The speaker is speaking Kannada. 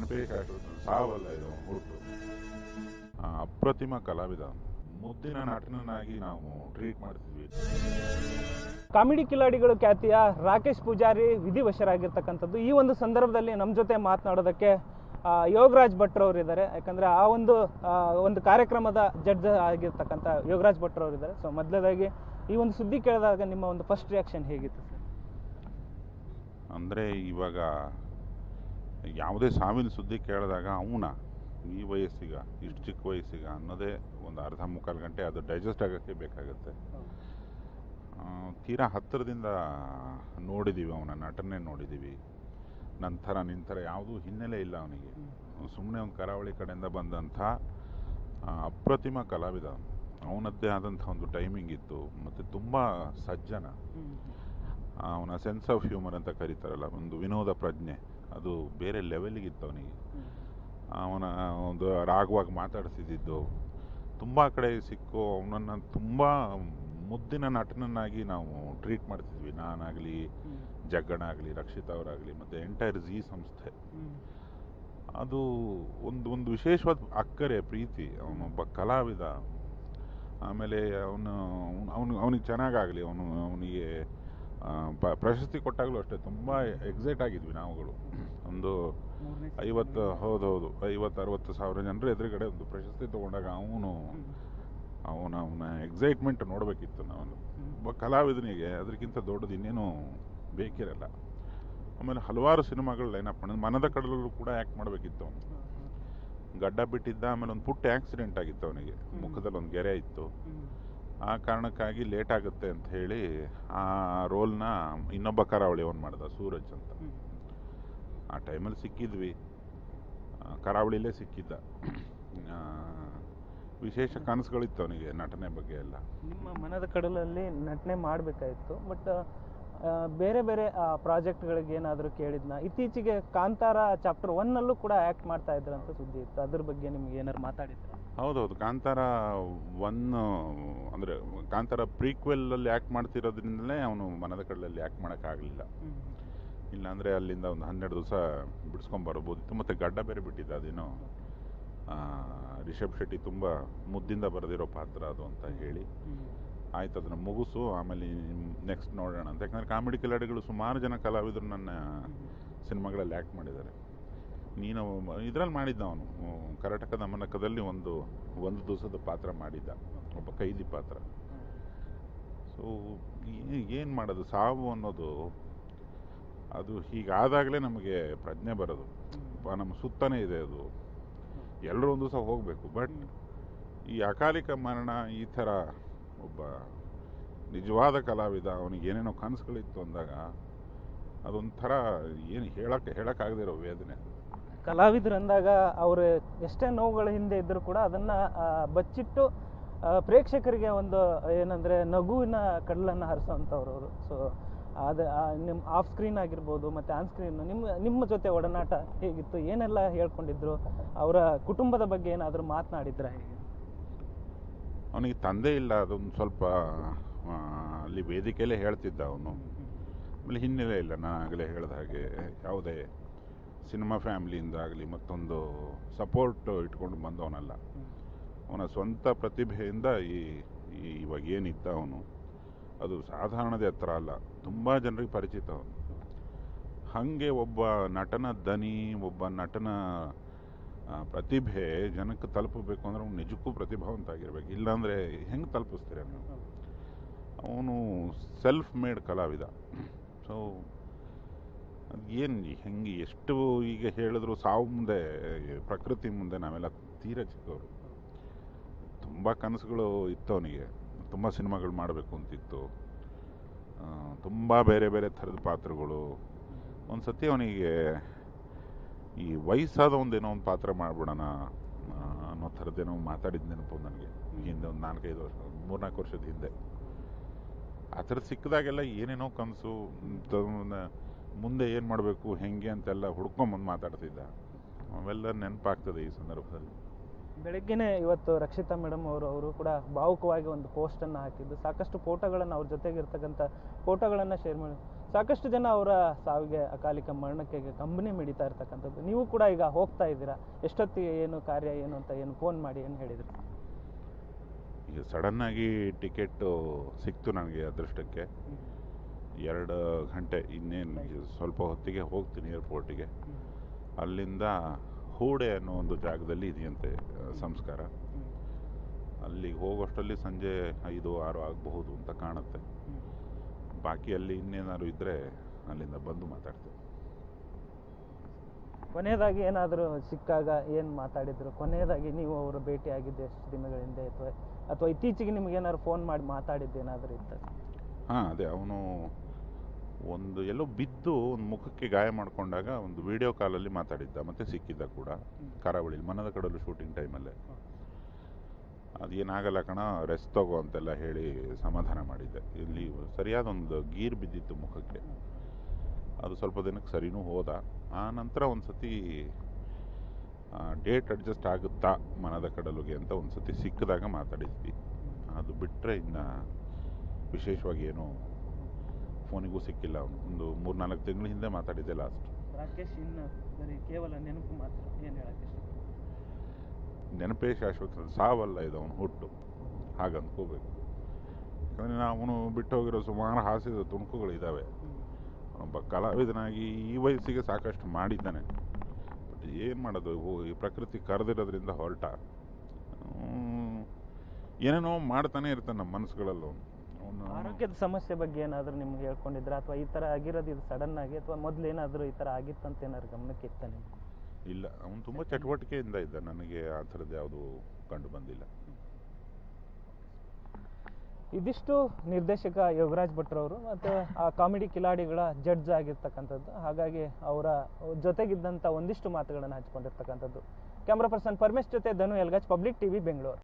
ಕಾಣಬೇಕಾಗಿರೋದು ಸಾವಲ್ಲ, ಇದು ಹುಟ್ಟು. ಅಪ್ರತಿಮ ಕಲಾವಿದ, ಮುದ್ದಿನ ನಟನನ್ನಾಗಿ ನಾವು ಟ್ರೀಟ್ ಮಾಡ್ತಿದ್ವಿ. ಕಾಮಿಡಿ ಕಿಲಾಡಿಗಳು ಖ್ಯಾತಿಯ ರಾಕೇಶ್ ಪೂಜಾರಿ ವಿಧಿವಶರಾಗಿರ್ತಕ್ಕಂಥದ್ದು. ಈ ಒಂದು ಸಂದರ್ಭದಲ್ಲಿ ನಮ್ಮ ಜೊತೆ ಮಾತನಾಡೋದಕ್ಕೆ ಯೋಗರಾಜ್ ಭಟ್ರವ್ರು ಇದ್ದಾರೆ. ಯಾಕಂದರೆ ಆ ಒಂದು ಕಾರ್ಯಕ್ರಮದ ಜಡ್ಜ್ ಆಗಿರ್ತಕ್ಕಂಥ ಯೋಗರಾಜ್ ಭಟ್ರವ್ರು ಇದ್ದಾರೆ. ಸೊ ಮೊದಲದಾಗಿ ಈ ಒಂದು ಸುದ್ದಿ ಕೇಳಿದಾಗ ನಿಮ್ಮ ಒಂದು ಫಸ್ಟ್ ರಿಯಾಕ್ಷನ್ ಹೇಗಿತ್ತು ಸರ್? ಅಂದರೆ ಇವಾಗ ಯಾವುದೇ ಸಾವಿನ ಸುದ್ದಿ ಕೇಳಿದಾಗ ಅವನ ಈ ವಯಸ್ಸಿಗ, ಇಷ್ಟು ಚಿಕ್ಕ ವಯಸ್ಸಿಗ ಅನ್ನೋದೇ ಒಂದು ಅರ್ಧ ಮುಕ್ಕಾಲು ಗಂಟೆ ಅದು ಡೈಜೆಸ್ಟ್ ಆಗೋಕ್ಕೆ ಬೇಕಾಗುತ್ತೆ. ತೀರಾ ಹತ್ತಿರದಿಂದ ನೋಡಿದ್ದೀವಿ, ಅವನ ನಟನೆ ನೋಡಿದ್ದೀವಿ. ನಂತರ ನಿಂತರ ಯಾವುದೂ ಹಿನ್ನೆಲೆ ಇಲ್ಲ ಅವನಿಗೆ. ಸುಮ್ಮನೆ ಒಂದು ಕರಾವಳಿ ಕಡೆಯಿಂದ ಬಂದಂಥ ಅಪ್ರತಿಮ ಕಲಾವಿದ. ಅವನದ್ದೇ ಆದಂಥ ಒಂದು ಟೈಮಿಂಗ್ ಇತ್ತು, ಮತ್ತು ತುಂಬ ಸಜ್ಜನ. ಅವನ ಸೆನ್ಸ್ ಆಫ್ ಹ್ಯೂಮರ್ ಅಂತ ಕರೀತಾರಲ್ಲ, ಒಂದು ವಿನೋದ ಪ್ರಜ್ಞೆ, ಅದು ಬೇರೆ ಲೆವೆಲ್ಗಿತ್ತು ಅವನಿಗೆ. ಅವನ ಒಂದು ರಾಗವಾಗಿ ಮಾತಾಡ್ತಿದ್ದು ತುಂಬ ಕಡೆ ಸಿಕ್ಕು. ಅವನನ್ನು ತುಂಬ ಮುದ್ದಿನ ನಟನನ್ನಾಗಿ ನಾವು ಟ್ರೀಟ್ ಮಾಡ್ತಿದ್ವಿ. ನಾನಾಗಲಿ, ಜಗ್ಗಣ ಆಗಲಿ, ರಕ್ಷಿತ್ ಅವರಾಗಲಿ, ಮತ್ತು ಎಂಟೈರ್ ಜಿ ಸಂಸ್ಥೆ. ಅದು ಒಂದು ವಿಶೇಷವಾದ ಅಕ್ಕರೆ, ಪ್ರೀತಿ. ಅವನೊಬ್ಬ ಕಲಾವಿದ. ಆಮೇಲೆ ಅವನಿಗೆ ಚೆನ್ನಾಗಾಗಲಿ, ಅವನಿಗೆ ಪ್ರಶಸ್ತಿ ಕೊಟ್ಟಾಗಲೂ ಅಷ್ಟೇ ತುಂಬ ಎಕ್ಸೈಟ್ ಆಗಿದ್ವಿ ನಾವುಗಳು. ಒಂದು 50-60 ಸಾವಿರ ಜನರು ಎದುರುಗಡೆ ಒಂದು ಪ್ರಶಸ್ತಿ ತೊಗೊಂಡಾಗ ಅವನ ಎಕ್ಸೈಟ್ಮೆಂಟ್ ನೋಡಬೇಕಿತ್ತು ನಾವು. ಒಬ್ಬ ಕಲಾವಿದನಿಗೆ ಅದಕ್ಕಿಂತ ದೊಡ್ಡದು ಇನ್ನೇನು ಬೇಕಿರಲ್ಲ. ಆಮೇಲೆ ಹಲವಾರು ಸಿನಿಮಾಗಳು ಲೈನಪ್ ಮಾಡಿದ. ಮನದ ಕಡಲಲ್ಲೂ ಕೂಡ ಆ್ಯಕ್ಟ್ ಮಾಡಬೇಕಿತ್ತು ಅವನು. ಗಡ್ಡ ಬಿಟ್ಟಿದ್ದ. ಆಮೇಲೆ ಒಂದು ಪುಟ್ಟ ಆಕ್ಸಿಡೆಂಟ್ ಆಗಿತ್ತು ಅವನಿಗೆ, ಮುಖದಲ್ಲಿ ಒಂದು ಗೆರೆ ಇತ್ತು. ಆ ಕಾರಣಕ್ಕಾಗಿ ಲೇಟ್ ಆಗುತ್ತೆ ಅಂತ ಹೇಳಿ ಆ ರೋಲ್ನ ಇನ್ನೊಬ್ಬ ಕರಾವಳಿಯವನು ಮಾಡ್ದ, ಸೂರಜ್ ಅಂತ. ಆ ಟೈಮಲ್ಲಿ ಸಿಕ್ಕಿದ್ವಿ, ಕರಾವಳಿಲೇ ಸಿಕ್ಕಿದ್ದ. ವಿಶೇಷ ಕನಸುಗಳಿತ್ತು ಅವನಿಗೆ ನಟನೆ ಬಗ್ಗೆ ಎಲ್ಲ. ನಿಮ್ಮ ಮನದ ಕಡಲಲ್ಲಿ ನಟನೆ ಮಾಡಬೇಕಾಯಿತು, ಬಟ್ ಬೇರೆ ಬೇರೆ ಪ್ರಾಜೆಕ್ಟ್ಗಳಿಗೆ ಏನಾದರೂ ಕೇಳಿದ್ನ? ಇತ್ತೀಚೆಗೆ ಕಾಂತಾರ ಚಾಪ್ಟರ್ 1 ಕೂಡ ಆ್ಯಕ್ಟ್ ಮಾಡ್ತಾ ಇದ್ರಂತ ಸುದ್ದಿ ಇತ್ತು. ಅದ್ರ ಬಗ್ಗೆ ನಿಮ್ಗೆ ಏನಾದ್ರು ಮಾತಾಡಿದ್ರ? ಹೌದೌದು. ಕಾಂತಾರ 1 ಅಂದರೆ ಕಾಂತಾರ ಪ್ರೀಕ್ವೆಲ್ಲಲ್ಲಿ ಆ್ಯಕ್ಟ್ ಮಾಡ್ತಿರೋದ್ರಿಂದಲೇ ಅವನು ಮನದ ಕಡಲಲ್ಲಿ ಆ್ಯಕ್ಟ್ ಮಾಡೋಕ್ಕಾಗಲಿಲ್ಲ. ಇಲ್ಲಾಂದರೆ ಅಲ್ಲಿಂದ ಒಂದು 12 ದಿವಸ ಬಿಡಿಸ್ಕೊಂಬರ್ಬೋದಿತ್ತು. ಮತ್ತು ಗಡ್ಡ ಬೇರೆ ಬಿಟ್ಟಿದ್ದ. ಅದೇನೋ ರಿಷಬ್ ಶೆಟ್ಟಿ ತುಂಬ ಮುದ್ದಿಂದ ಬರೆದಿರೋ ಪಾತ್ರ ಅದು ಅಂತ ಹೇಳಿ, ಆಯ್ತು ಅದನ್ನು ಮುಗಿಸು, ಆಮೇಲೆ ನೆಕ್ಸ್ಟ್ ನೋಡೋಣ ಅಂತ. ಯಾಕಂದರೆ ಕಾಮಿಡಿ ಕಿಲಾಡಿಗಳು ಸುಮಾರು ಜನ ಕಲಾವಿದರು ನನ್ನ ಸಿನಿಮಾಗಳಲ್ಲಿ ಆ್ಯಕ್ಟ್ ಮಾಡಿದ್ದಾರೆ. ನೀನು ಇದರಲ್ಲಿ ಮಾಡಿದ್ದ ಅವನು ಕರ್ನಾಟಕ ದಮನಕದಲ್ಲಿ ಒಂದು ದಿವಸದ ಪಾತ್ರ ಮಾಡಿದ್ದ, ಒಬ್ಬ ಕೈದಿ ಪಾತ್ರ. ಸೊ ಏನು ಮಾಡೋದು, ಸಾವು ಅನ್ನೋದು ಅದು ಹೀಗಾದಾಗಲೇ ನಮಗೆ ಪ್ರಜ್ಞೆ ಬರೋದು. ನಮ್ಮ ಸುತ್ತನೇ ಇದೆ ಅದು, ಎಲ್ಲರೂ ಒಂದು ದಿವಸ ಹೋಗಬೇಕು. ಬಟ್ ಈ ಅಕಾಲಿಕ ಮರಣ, ಈ ಥರ ಒಬ್ಬ ನಿಜವಾದ ಕಲಾವಿದ, ಅವನಿಗೆ ಏನೇನೋ ಕನಸುಗಳಿತ್ತು ಅಂದಾಗ ಅದೊಂಥರ ಏನು ಹೇಳೋಕ್ಕಾಗದೇ ಇರೋ ವೇದನೆ. ಕಲಾವಿದರು ಅಂದಾಗ ಅವರು ಎಷ್ಟೇ ನೋವುಗಳ ಹಿಂದೆ ಇದ್ದರೂ ಕೂಡ ಅದನ್ನು ಬಚ್ಚಿಟ್ಟು ಪ್ರೇಕ್ಷಕರಿಗೆ ಒಂದು ಏನಂದರೆ ನಗುವಿನ ಕಡಲನ್ನು ಹರಿಸೋವಂಥವ್ರು ಅವರು. ಸೊ ಅದು ನಿಮ್ಮ ಆಫ್ ಸ್ಕ್ರೀನ್ ಆಗಿರ್ಬೋದು ಮತ್ತು ಆನ್ ಸ್ಕ್ರೀನ್ ನಿಮ್ಮ ಜೊತೆ ಒಡನಾಟ ಹೇಗಿತ್ತು? ಏನೆಲ್ಲ ಹೇಳ್ಕೊಂಡಿದ್ರು? ಅವರ ಕುಟುಂಬದ ಬಗ್ಗೆ ಏನಾದರೂ ಮಾತನಾಡಿದ್ರ? ಹೇಗೆ? ಅವನಿಗೆ ತಂದೆ ಇಲ್ಲ, ಅದೊಂದು ಸ್ವಲ್ಪ ಅಲ್ಲಿ ವೇದಿಕೆಯಲ್ಲೇ ಹೇಳ್ತಿದ್ದ ಅವನು. ಆಮೇಲೆ ಹಿನ್ನೆಲೆ ಇಲ್ಲ, ನಾನು ಆಗಲೇ ಹೇಳಿದ ಹಾಗೆ ಯಾವುದೇ ಸಿನಿಮಾ ಫ್ಯಾಮಿಲಿಯಿಂದ ಆಗಲಿ ಮತ್ತೊಂದು ಸಪೋರ್ಟ್ ಇಟ್ಕೊಂಡು ಬಂದವನಲ್ಲ. ಅವನ ಸ್ವಂತ ಪ್ರತಿಭೆಯಿಂದ ಇವಾಗ ಏನಿದ್ದ ಅವನು, ಅದು ಸಾಧಾರಣದ ಹತ್ರ ಅಲ್ಲ, ತುಂಬ ಜನರಿಗೆ ಪರಿಚಿತ ಅವನು. ಹಾಗೆ ಒಬ್ಬ ನಟನ ದನಿ, ಒಬ್ಬ ನಟನ ಪ್ರತಿಭೆ ಜನಕ್ಕೆ ತಲುಪಬೇಕು ಅಂದರೆ ಅವ್ನು ನಿಜಕ್ಕೂ ಪ್ರತಿಭಾವಂತ ಆಗಿರ್ಬೇಕು. ಇಲ್ಲಾಂದರೆ ಹೆಂಗೆ ತಲುಪಿಸ್ತೀರ ನೀವು? ಅವನು ಸೆಲ್ಫ್ ಮೇಡ್ ಕಲಾವಿದ. ಸೊ ಅದೇನು ಹೆಂಗೆ ಎಷ್ಟು ಈಗ ಹೇಳಿದ್ರು ಸಾವು ಮುಂದೆ, ಪ್ರಕೃತಿ ಮುಂದೆ ನಾವೆಲ್ಲ ತೀರ ಚಿಕ್ಕವರು. ತುಂಬ ಕನಸುಗಳು ಇತ್ತು ಅವನಿಗೆ, ತುಂಬ ಸಿನಿಮಾಗಳು ಮಾಡಬೇಕು ಅಂತಿತ್ತು, ತುಂಬ ಬೇರೆ ಬೇರೆ ಥರದ ಪಾತ್ರಗಳು. ಒಂದು ಸತಿ ಅವನಿಗೆ ಈ ವಯಸ್ಸಾದ ಒಂದೇನೋ ಒಂದು ಪಾತ್ರ ಮಾಡಿಬಿಡೋಣ ಅನ್ನೋ ಥರದ್ದೇನೋ ಮಾತಾಡಿದ ನೆನಪು ನನಗೆ. ಹಿಂದೆ ಒಂದು 4-5 ವರ್ಷ, 3-4 ವರ್ಷದ ಹಿಂದೆ. ಆ ಥರದ್ದು ಸಿಕ್ಕಿದಾಗೆಲ್ಲ ಏನೇನೋ ಕನಸು, ಮುಂದೆ ಏನು ಮಾಡಬೇಕು ಹೆಂಗೆ ಅಂತೆಲ್ಲ ಹುಡ್ಕೊಂಬಂದು ಮಾತಾಡ್ತಿದ್ದ. ಅವೆಲ್ಲ ನೆನಪಾಗ್ತದೆ ಈ ಸಂದರ್ಭದಲ್ಲಿ. ಬೆಳಗ್ಗೆನೇ ಇವತ್ತು ರಕ್ಷಿತಾ ಮೇಡಮ್ ಅವರು ಕೂಡ ಭಾವುಕವಾಗಿ ಒಂದು ಪೋಸ್ಟನ್ನು ಹಾಕಿದ್ದು, ಸಾಕಷ್ಟು ಫೋಟೋಗಳನ್ನು ಅವ್ರ ಜೊತೆಗಿರ್ತಕ್ಕಂಥ ಫೋಟೋಗಳನ್ನು ಶೇರ್ ಮಾಡಿ. ಸಾಕಷ್ಟು ಜನ ಅವರ ಸಾವಿಗೆ ಅಕಾಲಿಕ ಮರಣಕ್ಕೆ ಕಂಬನಿ ಮಿಡಿತಾ ಇರ್ತಕ್ಕಂಥದ್ದು. ನೀವು ಕೂಡ ಈಗ ಹೋಗ್ತಾ ಇದ್ದೀರಾ, ಎಷ್ಟೊತ್ತಿಗೆ ಏನು ಕಾರ್ಯ ಏನು ಅಂತ ಏನು ಫೋನ್ ಮಾಡಿ ಏನು ಹೇಳಿದ್ರು? ಈಗ ಸಡನ್ನಾಗಿ ಟಿಕೆಟು ಸಿಕ್ತು ನನಗೆ ಅದೃಷ್ಟಕ್ಕೆ. 2 ಗಂಟೆ ಇನ್ನೇನು ಸ್ವಲ್ಪ ಹೊತ್ತಿಗೆ ಹೋಗ್ತೀನಿ ಏರ್ಪೋರ್ಟಿಗೆ. ಅಲ್ಲಿಂದ ಹೂಡೆ ಅನ್ನೋ ಒಂದು ಜಾಗದಲ್ಲಿ ಇದೆಯಂತೆ ಸಂಸ್ಕಾರ. ಅಲ್ಲಿಗೆ ಹೋಗೋಷ್ಟರಲ್ಲಿ ಸಂಜೆ 5-6 ಆಗಬಹುದು ಅಂತ ಕಾಣುತ್ತೆ. ಬಾಕಿ ಅಲ್ಲಿ ಇನ್ನೇನಾದ್ರು ಇದ್ದರೆ ಅಲ್ಲಿಂದ ಬಂದು ಮಾತಾಡ್ತೇವೆ. ಕೊನೆಯದಾಗಿ ಏನಾದರೂ ಸಿಕ್ಕಾಗ ಏನು ಮಾತಾಡಿದ್ರು? ಕೊನೆಯದಾಗಿ ನೀವು ಅವರು ಭೇಟಿ ಆಗಿದ್ದು ಎಷ್ಟು ದಿನಗಳ ಹಿಂದೆ, ಅಥವಾ ಇತ್ತೀಚೆಗೆ ನಿಮಗೇನಾದ್ರು ಫೋನ್ ಮಾಡಿ ಮಾತಾಡಿದ್ದೇನಾದರೂ ಇತ್ತು? ಹಾಂ, ಅದೇ ಅವನು ಒಂದು ಎಲ್ಲೋ ಬಿದ್ದು ಒಂದು ಮುಖಕ್ಕೆ ಗಾಯ ಮಾಡಿಕೊಂಡಾಗ ಒಂದು ವಿಡಿಯೋ ಕಾಲಲ್ಲಿ ಮಾತಾಡಿದ್ದ, ಮತ್ತು ಸಿಕ್ಕಿದ್ದ ಕೂಡ ಕರಾವಳಿಲಿ ಮನದ ಕಡಲು ಶೂಟಿಂಗ್ ಟೈಮಲ್ಲೇ. ಅದೇನಾಗಲ್ಲ ಕಣ, ರೆಸ್ಟ್ ತಗೋ ಅಂತೆಲ್ಲ ಹೇಳಿ ಸಮಾಧಾನ ಮಾಡಿದ್ದೆ. ಇಲ್ಲಿ ಸರಿಯಾದ ಒಂದು ಗೀರ್ ಬಿದ್ದಿತ್ತು ಮುಖಕ್ಕೆ, ಅದು ಸ್ವಲ್ಪ ದಿನಕ್ಕೆ ಸರಿನೂ ಹೋದ. ಆ ನಂತರ ಒಂದು ಸತಿ ಡೇಟ್ ಅಡ್ಜಸ್ಟ್ ಆಗುತ್ತಾ ಮನದ ಕಡಲುಗೆ ಅಂತ ಒಂದು ಸತಿ ಸಿಕ್ಕಿದಾಗ ಮಾತಾಡಿದ್ವಿ. ಅದು ಬಿಟ್ಟರೆ ಇನ್ನು ವಿಶೇಷವಾಗಿ ಏನೂ ಫೋನಿಗೂ ಸಿಕ್ಕಿಲ್ಲ. ಅವನು ಒಂದು 3-4 ತಿಂಗಳ ಹಿಂದೆ ಮಾತಾಡಿದ್ದೆ ಲಾಸ್ಟ್. ರಾಕೇಶ್ ಇನ್ನು ಬರೀ ಕೇವಲ ನೆನಪು ಮಾತ್ರ, ಏನು ಹೇಳಕ್ಕೆ? ನೆನಪೇ ಶಾಶ್ವತ, ಸಾವಲ್ಲ ಇದು ಅವನು ಹುಟ್ಟು, ಹಾಗೆ ಅಂದ್ಕೋಬೇಕು. ಯಾಕಂದರೆ ಅವನು ಬಿಟ್ಟು ಹೋಗಿರೋ ಸುಮಾರು ಹಾಸ್ಯದ ತುಣುಕುಗಳಿದ್ದಾವೆ. ಒಬ್ಬ ಕಲಾವಿದನಾಗಿ ಈ ವಯಸ್ಸಿಗೆ ಸಾಕಷ್ಟು ಮಾಡಿದ್ದಾನೆ. ಬಟ್ ಏನು ಮಾಡೋದು, ಈ ಪ್ರಕೃತಿ ಕರೆದಿರೋದ್ರಿಂದ ಹೊರಟ ಏನೇನೋ ಮಾಡ್ತಾನೆ ಇರ್ತಾನೆ ನಮ್ಮ ಮನಸ್ಸುಗಳಲ್ಲೂ. ಆರೋಗ್ಯದ ಸಮಸ್ಯೆ ಬಗ್ಗೆ ಏನಾದರೂ ನಿಮ್ಗೆ ಹೇಳ್ಕೊಂಡಿದ್ರ, ಅಥವಾ ಈ ಥರ ಆಗಿರೋದು ಇದು ಸಡನ್ ಆಗಿ, ಅಥವಾ ಮೊದಲು ಏನಾದರೂ ಈ ಥರ ಆಗಿತ್ತಂತ ಏನಾದ್ರು ಗಮನಕ್ಕೆ ಇತ್ತ ನಿಮ್ಗೆ? ಇಲ್ಲ, ಅವನು ತುಂಬ ಚಟುವಟಿಕೆಯಿಂದ ಇದ್ದ. ನನಗೆ ಆ ಥರದ್ದು ಯಾವುದು ಕಂಡು ಬಂದಿಲ್ಲ. ಇದಿಷ್ಟು ನಿರ್ದೇಶಕ ಯೋಗರಾಜ್ ಭಟ್ರವರು ಮತ್ತು ಆ ಕಾಮಿಡಿ ಕಿಲಾಡಿಗಳ ಜಡ್ಜ್ ಆಗಿರ್ತಕ್ಕಂಥದ್ದು. ಹಾಗಾಗಿ ಅವರ ಜೊತೆಗಿದ್ದಂಥ ಒಂದಿಷ್ಟು ಮಾತುಗಳನ್ನು ಹಂಚ್ಕೊಂಡಿರ್ತಕ್ಕಂಥದ್ದು. ಕ್ಯಾಮ್ರಾ ಪರ್ಸನ್ ಪರಮೇಶ್ ಜೊತೆ ಧನು ಎಲ್ಗಾಜ್, ಪಬ್ಲಿಕ್ ಟಿವಿ, ಬೆಂಗಳೂರು.